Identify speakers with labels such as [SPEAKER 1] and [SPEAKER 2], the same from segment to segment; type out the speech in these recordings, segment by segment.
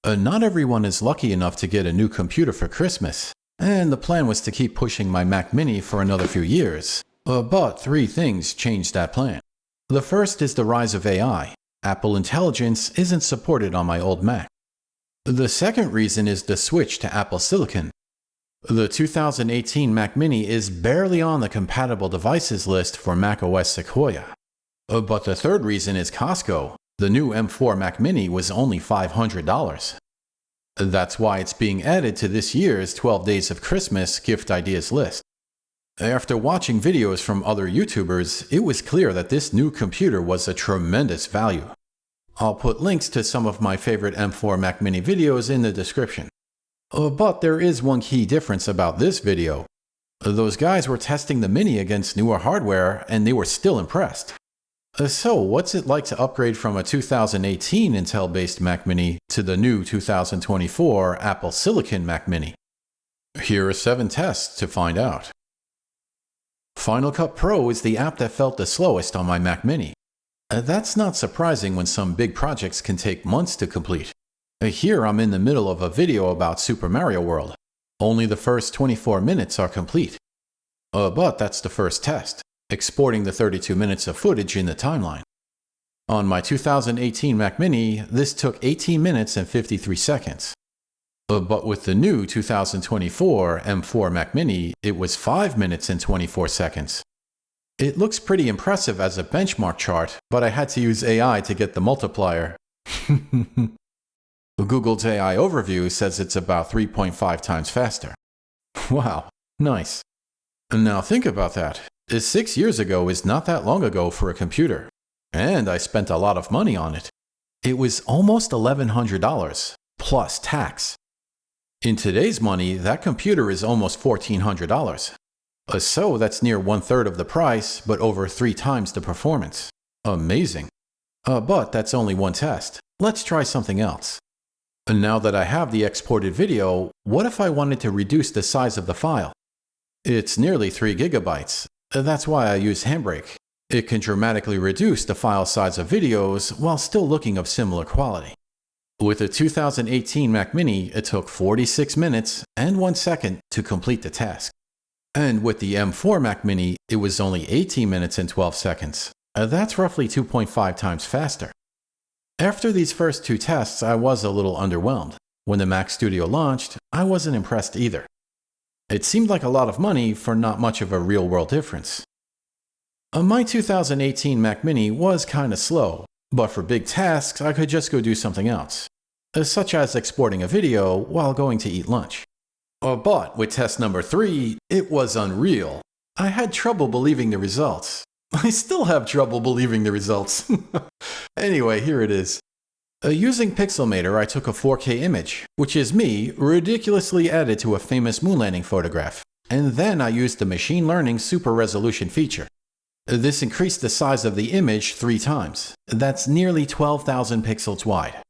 [SPEAKER 1] Not everyone is lucky enough to get a new computer for Christmas, and the plan was to keep pushing my Mac Mini for another few years. But three things changed that plan. The first is the rise of AI. Apple Intelligence isn't supported on my old Mac. The second reason is the switch to Apple Silicon. The 2018 Mac Mini is barely on the compatible devices list for macOS Sequoia. But the third reason is Costco. The new M4 Mac Mini was only $500. That's why it's being added to this year's 12 Days of Christmas gift ideas list. After watching videos from other YouTubers, it was clear that this new computer was a tremendous value. I'll put links to some of my favorite M4 Mac Mini videos in the description. But there is one key difference about this video. Those guys were testing the Mini against newer hardware and they were still impressed. So what's it like to upgrade from a 2018 Intel-based Mac Mini to the new 2024 Apple Silicon Mac Mini? Here are 7 tests to find out. Final Cut Pro is the app that felt the slowest on my Mac Mini. That's not surprising when some big projects can take months to complete. Here I'm in the middle of a video about Super Mario World. Only the first 24 minutes are complete. But that's the first test, exporting the 32 minutes of footage in the timeline. On my 2018 Mac Mini, this took 18 minutes and 53 seconds. But with the new 2024 M4 Mac Mini, it was 5 minutes and 24 seconds. It looks pretty impressive as a benchmark chart, but I had to use AI to get the multiplier. Google's AI overview says it's about 3.5 times faster. Wow, nice. Now think about that. 6 years ago is not that long ago for a computer. And I spent a lot of money on it. It was almost $1,100, plus tax. In today's money, that computer is almost $1,400. So that's near 1/3 of the price, but over 3 times the performance. Amazing. But that's only one test. Let's try something else. Now that I have the exported video, what if I wanted to reduce the size of the file? It's nearly 3 gigabytes. That's why I use Handbrake. It can dramatically reduce the file size of videos while still looking of similar quality. With the 2018 Mac Mini, it took 46 minutes and 1 second to complete the task. And with the M4 Mac Mini, it was only 18 minutes and 12 seconds. That's roughly 2.5 times faster. After these first 2 tests, I was a little underwhelmed. When the Mac Studio launched, I wasn't impressed either. It seemed like a lot of money for not much of a real-world difference. My 2018 Mac Mini was kinda slow, but for big tasks, I could just go do something else, such as exporting a video while going to eat lunch. But with test number 3, it was unreal. I had trouble believing the results. I still have trouble believing the results. Anyway, here it is. Using Pixelmator, I took a 4K image, which is me ridiculously added to a famous moon landing photograph, and then I used the machine learning super resolution feature. This increased the size of the image 3 times. That's nearly 12,000 pixels wide.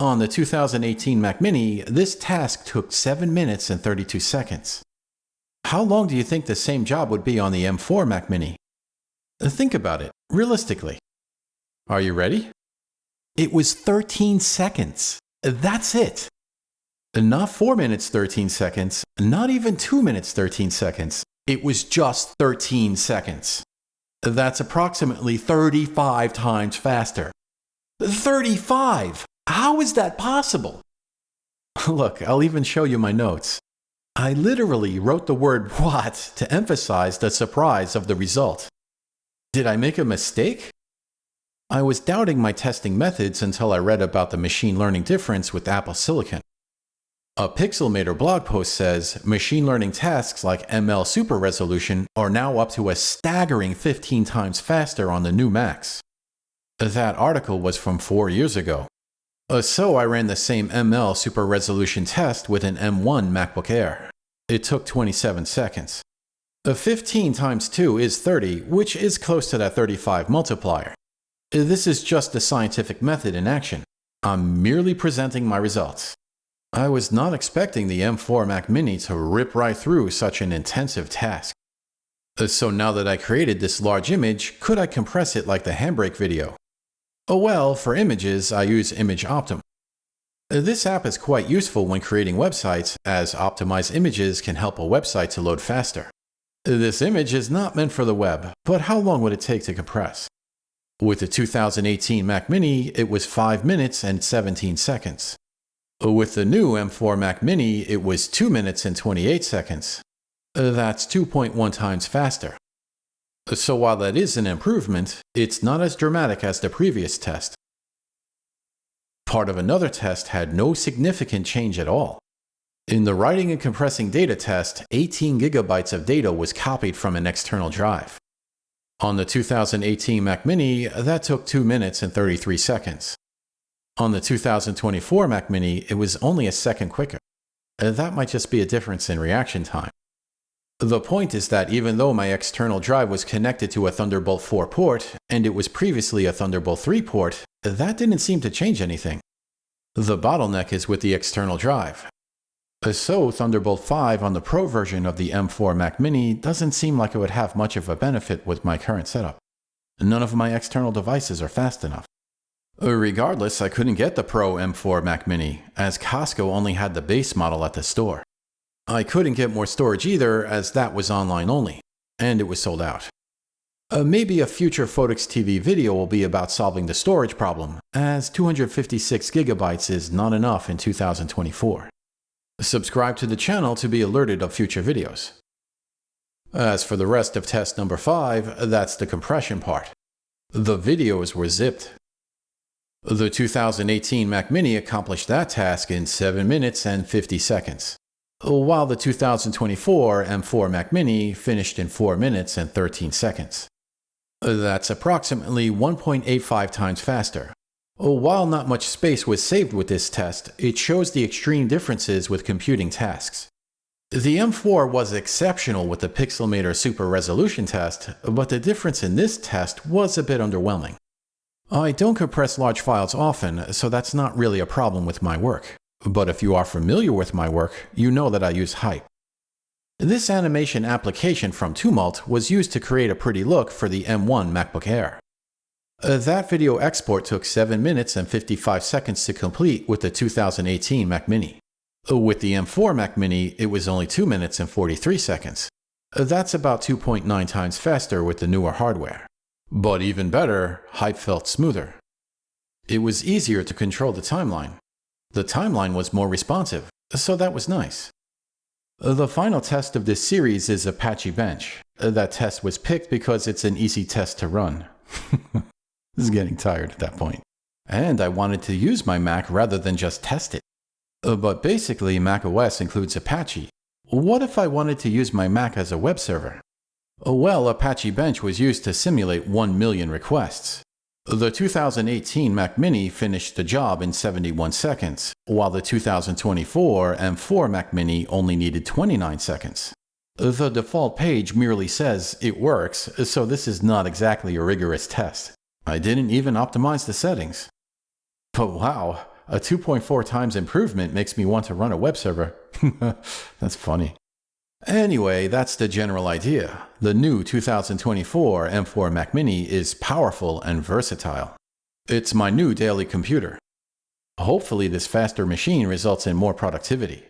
[SPEAKER 1] On the 2018 Mac Mini, this task took 7 minutes and 32 seconds. How long do you think the same job would be on the M4 Mac Mini? Think about it, realistically. Are you ready? It was 13 seconds. That's it. Not 4 minutes 13 seconds, not even 2 minutes 13 seconds. It was just 13 seconds. That's approximately 35 times faster. 35! How is that possible? Look, I'll even show you my notes. I literally wrote the word "what" to emphasize the surprise of the result. Did I make a mistake? I was doubting my testing methods until I read about the machine learning difference with Apple Silicon. A Pixelmator blog post says machine learning tasks like ML Super Resolution are now up to a staggering 15 times faster on the new Macs. That article was from 4 years ago. So I ran the same ML Super Resolution test with an M1 MacBook Air. It took 27 seconds. 15 times 2 is 30, which is close to that 35 multiplier. This is just the scientific method in action. I'm merely presenting my results. I was not expecting the M4 Mac Mini to rip right through such an intensive task. So now that I created this large image, could I compress it like the Handbrake video? Oh well, for images, I use Image Optim. This app is quite useful when creating websites, as optimized images can help a website to load faster. This image is not meant for the web, but how long would it take to compress? With the 2018 Mac Mini, it was 5 minutes and 17 seconds. With the new M4 Mac Mini, it was 2 minutes and 28 seconds. That's 2.1 times faster. So while that is an improvement, it's not as dramatic as the previous test. Part of another test had no significant change at all. In the writing and compressing data test, 18 gigabytes of data was copied from an external drive. On the 2018 Mac Mini, that took 2 minutes and 33 seconds. On the 2024 Mac Mini, it was only a second quicker. That might just be a difference in reaction time. The point is that even though my external drive was connected to a Thunderbolt 4 port, and it was previously a Thunderbolt 3 port, that didn't seem to change anything. The bottleneck is with the external drive. So Thunderbolt 5 on the Pro version of the M4 Mac Mini doesn't seem like it would have much of a benefit with my current setup. None of my external devices are fast enough. Regardless, I couldn't get the Pro M4 Mac Mini, as Costco only had the base model at the store. I couldn't get more storage either, as that was online only, and it was sold out. Maybe a future Phottix TV video will be about solving the storage problem, as 256 gigabytes is not enough in 2024. Subscribe to the channel to be alerted of future videos. As for the rest of test number 5, that's the compression part. The videos were zipped. The 2018 Mac Mini accomplished that task in 7 minutes and 50 seconds, while the 2024 M4 Mac Mini finished in 4 minutes and 13 seconds. That's approximately 1.85 times faster. While not much space was saved with this test, it shows the extreme differences with computing tasks. The M4 was exceptional with the Pixelmator Super Resolution test, but the difference in this test was a bit underwhelming. I don't compress large files often, so that's not really a problem with my work. But if you are familiar with my work, you know that I use Hype. This animation application from Tumult was used to create a pretty look for the M1 MacBook Air. That video export took 7 minutes and 55 seconds to complete with the 2018 Mac Mini. With the M4 Mac Mini, it was only 2 minutes and 43 seconds. That's about 2.9 times faster with the newer hardware. But even better, Hype felt smoother. It was easier to control the timeline. The timeline was more responsive, so that was nice. The final test of this series is Apache Bench. That test was picked because it's an easy test to run. This is getting tired at that point. And I wanted to use my Mac rather than just test it. But basically, macOS includes Apache. What if I wanted to use my Mac as a web server? Well, Apache Bench was used to simulate 1 million requests. The 2018 Mac Mini finished the job in 71 seconds, while the 2024 M4 Mac Mini only needed 29 seconds. The default page merely says it works, so this is not exactly a rigorous test. I didn't even optimize the settings. But wow, a 2.4 times improvement makes me want to run a web server. That's funny. Anyway, that's the general idea. The new 2024 M4 Mac Mini is powerful and versatile. It's my new daily computer. Hopefully this faster machine results in more productivity.